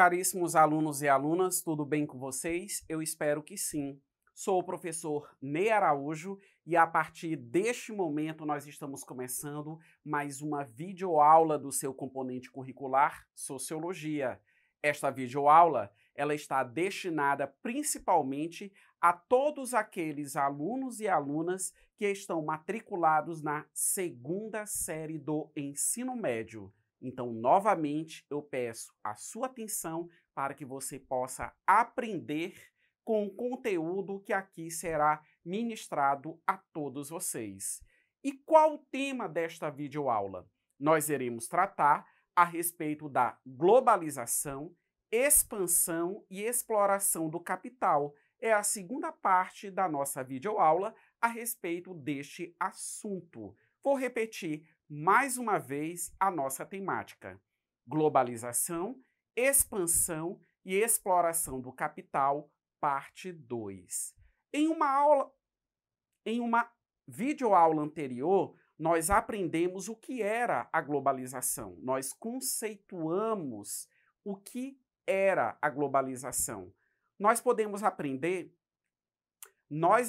Caríssimos alunos e alunas, tudo bem com vocês? Eu espero que sim. Sou o professor Ney Araújo e a partir deste momento nós estamos começando mais uma videoaula do seu componente curricular Sociologia. Esta videoaula, ela está destinada principalmente a todos aqueles alunos e alunas que estão matriculados na segunda série do ensino médio. Então, novamente, eu peço a sua atenção para que você possa aprender com o conteúdo que aqui será ministrado a todos vocês. E qual o tema desta videoaula? Nós iremos tratar a respeito da globalização, expansão e exploração do capital. É a segunda parte da nossa videoaula a respeito deste assunto. Vou repetir mais uma vez a nossa temática: globalização, expansão e exploração do capital, parte 2. Em uma videoaula anterior, nós aprendemos o que era a globalização. Nós conceituamos o que era a globalização. Nós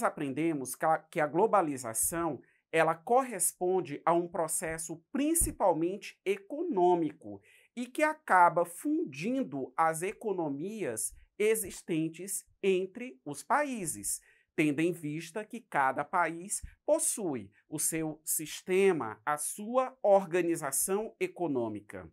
aprendemos que a globalização ela corresponde a um processo principalmente econômico e que acaba fundindo as economias existentes entre os países, tendo em vista que cada país possui o seu sistema, a sua organização econômica.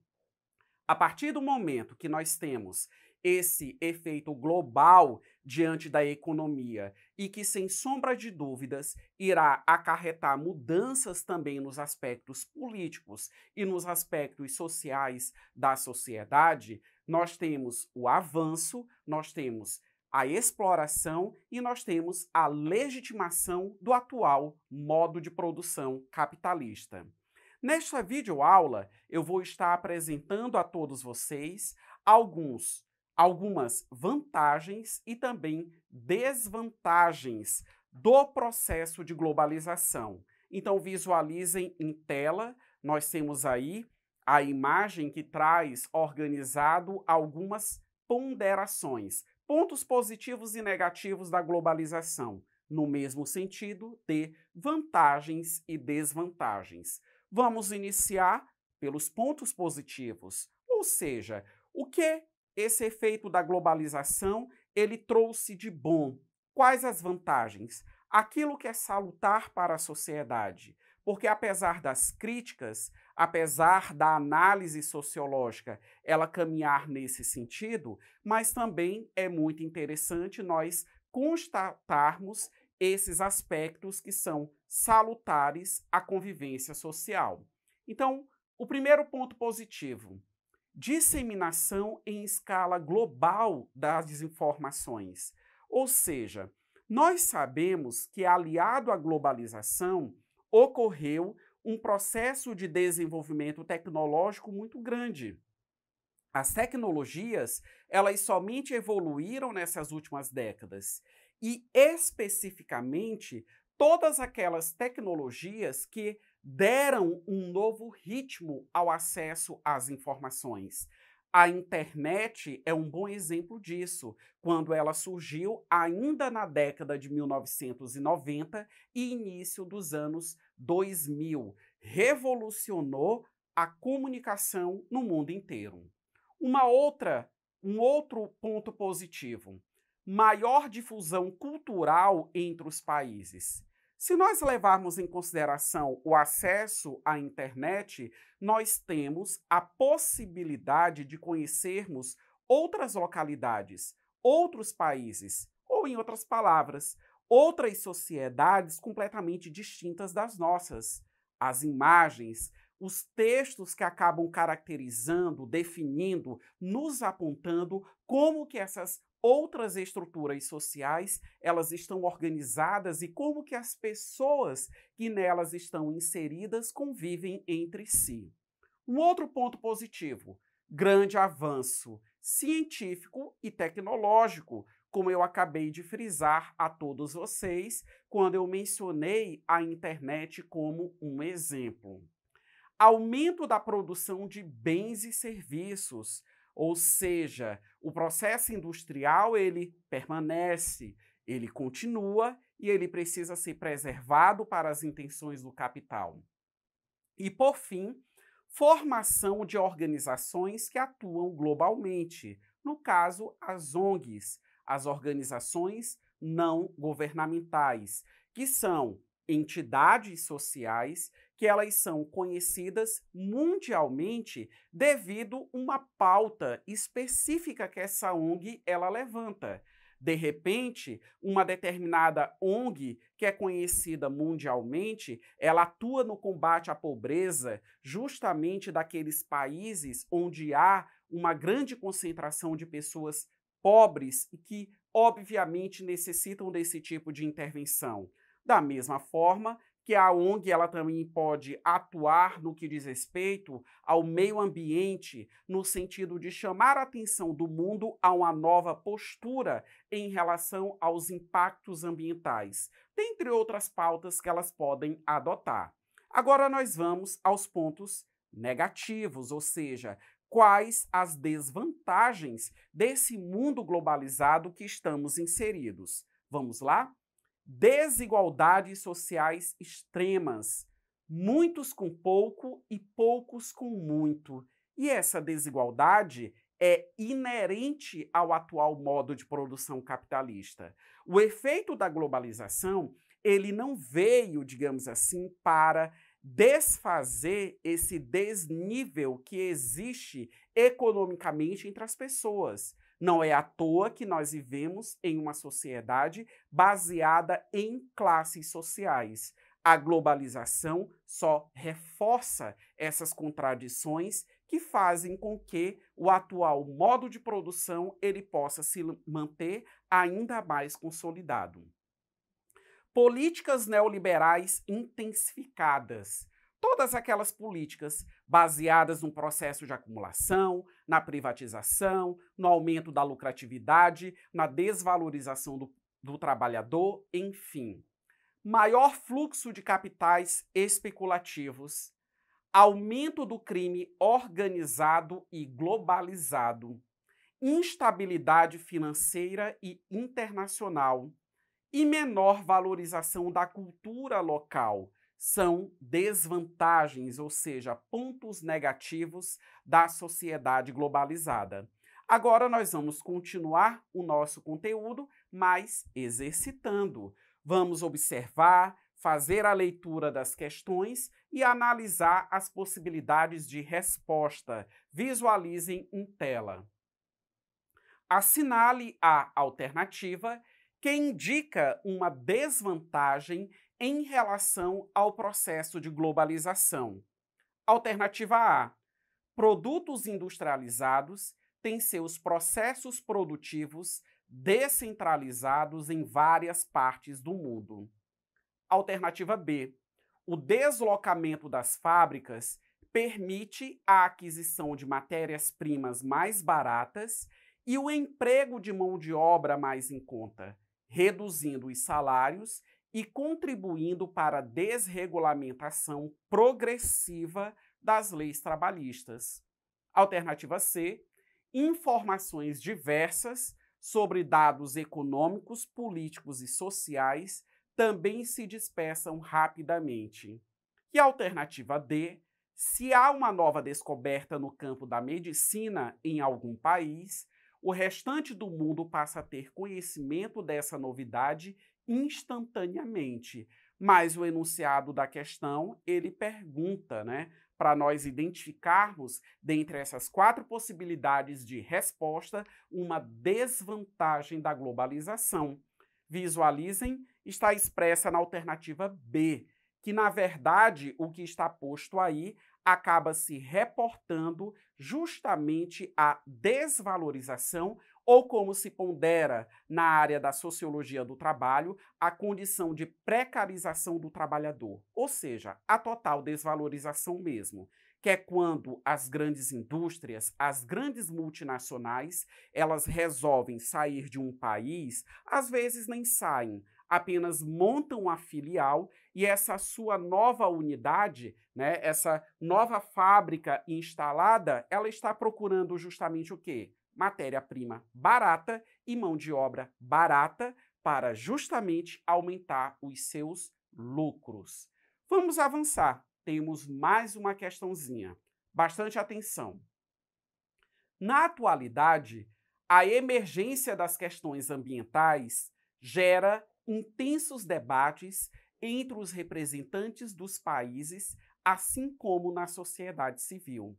A partir do momento que nós temos esse efeito global diante da economia e que, sem sombra de dúvidas, irá acarretar mudanças também nos aspectos políticos e nos aspectos sociais da sociedade, nós temos o avanço, nós temos a exploração e nós temos a legitimação do atual modo de produção capitalista. Nesta videoaula, eu vou estar apresentando a todos vocês algumas vantagens e também desvantagens do processo de globalização. Então, visualizem em tela, nós temos aí a imagem que traz organizado algumas ponderações, pontos positivos e negativos da globalização, no mesmo sentido de vantagens e desvantagens. Vamos iniciar pelos pontos positivos, ou seja, o que esse efeito da globalização ele trouxe de bom. Quais as vantagens? Aquilo que é salutar para a sociedade, porque apesar das críticas, apesar da análise sociológica ela caminhar nesse sentido, mas também é muito interessante nós constatarmos esses aspectos que são salutares à convivência social. Então, o primeiro ponto positivo: disseminação em escala global das informações. Ou seja, nós sabemos que, aliado à globalização, ocorreu um processo de desenvolvimento tecnológico muito grande. As tecnologias, elas somente evoluíram nessas últimas décadas e, especificamente, todas aquelas tecnologias que deram um novo ritmo ao acesso às informações. A internet é um bom exemplo disso, quando ela surgiu ainda na década de 1990 e início dos anos 2000. Revolucionou a comunicação no mundo inteiro. Um outro ponto positivo: maior difusão cultural entre os países. Se nós levarmos em consideração o acesso à internet, nós temos a possibilidade de conhecermos outras localidades, outros países, ou, em outras palavras, outras sociedades completamente distintas das nossas. As imagens, os textos que acabam caracterizando, definindo, nos apontando como que essas outras estruturas sociais elas estão organizadas e como que as pessoas que nelas estão inseridas convivem entre si. Um outro ponto positivo: grande avanço científico e tecnológico, como eu acabei de frisar a todos vocês quando eu mencionei a internet como um exemplo. Aumento da produção de bens e serviços, ou seja, o processo industrial ele permanece, ele continua e ele precisa ser preservado para as intenções do capital. E, por fim, formação de organizações que atuam globalmente, no caso, as ONGs, as organizações não governamentais, que são entidades sociais que elas são conhecidas mundialmente devido a uma pauta específica que essa ONG ela levanta. De repente, uma determinada ONG que é conhecida mundialmente, ela atua no combate à pobreza justamente daqueles países onde há uma grande concentração de pessoas pobres e que, obviamente, necessitam desse tipo de intervenção. Da mesma forma que a ONG ela também pode atuar no que diz respeito ao meio ambiente, no sentido de chamar a atenção do mundo a uma nova postura em relação aos impactos ambientais, dentre outras pautas que elas podem adotar. Agora nós vamos aos pontos negativos, ou seja, quais as desvantagens desse mundo globalizado que estamos inseridos. Vamos lá? Desigualdades sociais extremas, muitos com pouco e poucos com muito. E essa desigualdade é inerente ao atual modo de produção capitalista. O efeito da globalização, ele não veio, digamos assim, para desfazer esse desnível que existe economicamente entre as pessoas. Não é à toa que nós vivemos em uma sociedade baseada em classes sociais. A globalização só reforça essas contradições que fazem com que o atual modo de produção ele possa se manter ainda mais consolidado. Políticas neoliberais intensificadas. Todas aquelas políticas baseadas no processo de acumulação, na privatização, no aumento da lucratividade, na desvalorização do trabalhador, enfim. Maior fluxo de capitais especulativos, aumento do crime organizado e globalizado, instabilidade financeira e internacional e menor valorização da cultura local. São desvantagens, ou seja, pontos negativos da sociedade globalizada. Agora nós vamos continuar o nosso conteúdo, mas exercitando. Vamos observar, fazer a leitura das questões e analisar as possibilidades de resposta. Visualizem em tela. Assinale a alternativa que indica uma desvantagem em relação ao processo de globalização. Alternativa A. Produtos industrializados têm seus processos produtivos descentralizados em várias partes do mundo. Alternativa B. O deslocamento das fábricas permite a aquisição de matérias-primas mais baratas e o emprego de mão de obra mais em conta, reduzindo os salários e contribuindo para a desregulamentação progressiva das leis trabalhistas. Alternativa C. Informações diversas sobre dados econômicos, políticos e sociais também se dispersam rapidamente. E a alternativa D. Se há uma nova descoberta no campo da medicina em algum país, o restante do mundo passa a ter conhecimento dessa novidade instantaneamente. Mas o enunciado da questão, ele pergunta, para nós identificarmos, dentre essas 4 possibilidades de resposta, uma desvantagem da globalização. Visualizem, está expressa na alternativa B, que, na verdade, o que está posto aí acaba se reportando justamente à desvalorização ou, como se pondera na área da sociologia do trabalho, a condição de precarização do trabalhador, ou seja, a total desvalorização mesmo, que é quando as grandes indústrias, as grandes multinacionais, elas resolvem sair de um país, às vezes nem saem, apenas montam uma filial e essa sua nova unidade, né, essa nova fábrica instalada, ela está procurando justamente o quê? Matéria-prima barata e mão de obra barata para justamente aumentar os seus lucros. Vamos avançar. Temos mais uma questãozinha. Bastante atenção. Na atualidade, a emergência das questões ambientais gera intensos debates entre os representantes dos países, assim como na sociedade civil.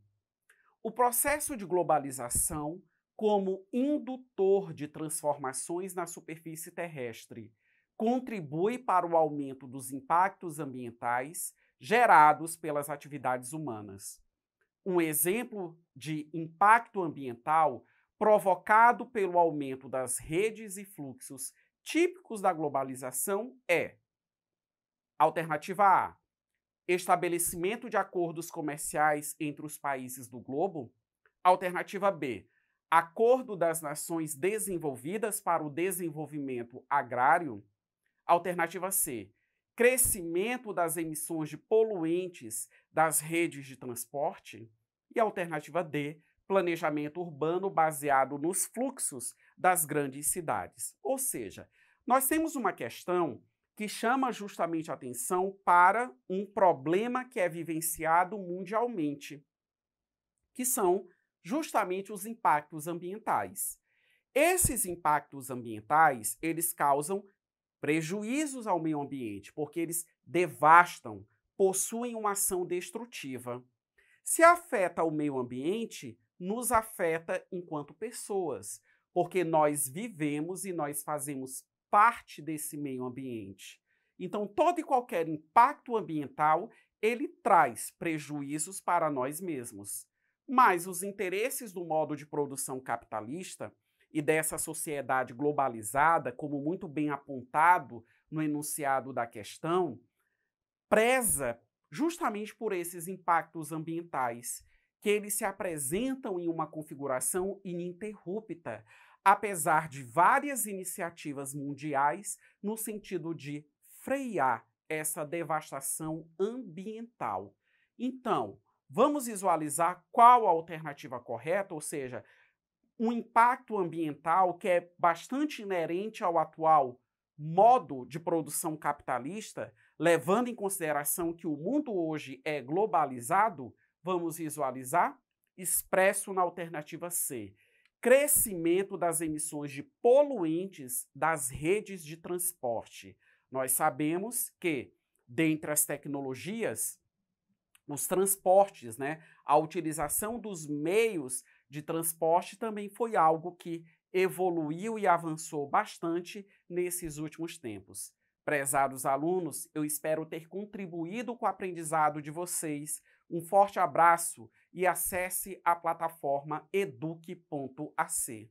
O processo de globalização, como indutor de transformações na superfície terrestre, contribui para o aumento dos impactos ambientais gerados pelas atividades humanas. Um exemplo de impacto ambiental provocado pelo aumento das redes e fluxos típicos da globalização é: alternativa A, estabelecimento de acordos comerciais entre os países do globo; alternativa B, acordo das nações desenvolvidas para o desenvolvimento agrário; alternativa C, crescimento das emissões de poluentes das redes de transporte; e alternativa D, planejamento urbano baseado nos fluxos das grandes cidades. Ou seja, nós temos uma questão que chama justamente a atenção para um problema que é vivenciado mundialmente, que são justamente os impactos ambientais. Esses impactos ambientais, eles causam prejuízos ao meio ambiente, porque eles devastam, possuem uma ação destrutiva. Se afeta o meio ambiente, nos afeta enquanto pessoas, porque nós vivemos e nós fazemos parte desse meio ambiente. Então, todo e qualquer impacto ambiental, ele traz prejuízos para nós mesmos. Mas os interesses do modo de produção capitalista e dessa sociedade globalizada, como muito bem apontado no enunciado da questão, preza justamente por esses impactos ambientais, que eles se apresentam em uma configuração ininterrupta, apesar de várias iniciativas mundiais no sentido de frear essa devastação ambiental. Então, vamos visualizar qual a alternativa correta, ou seja, um impacto ambiental que é bastante inerente ao atual modo de produção capitalista, levando em consideração que o mundo hoje é globalizado. Vamos visualizar? Expresso na alternativa C, crescimento das emissões de poluentes das redes de transporte. Nós sabemos que, dentre as tecnologias, os transportes, né, a utilização dos meios de transporte também foi algo que evoluiu e avançou bastante nesses últimos tempos. Prezados alunos, eu espero ter contribuído com o aprendizado de vocês. Um forte abraço e acesse a plataforma eduque.ac.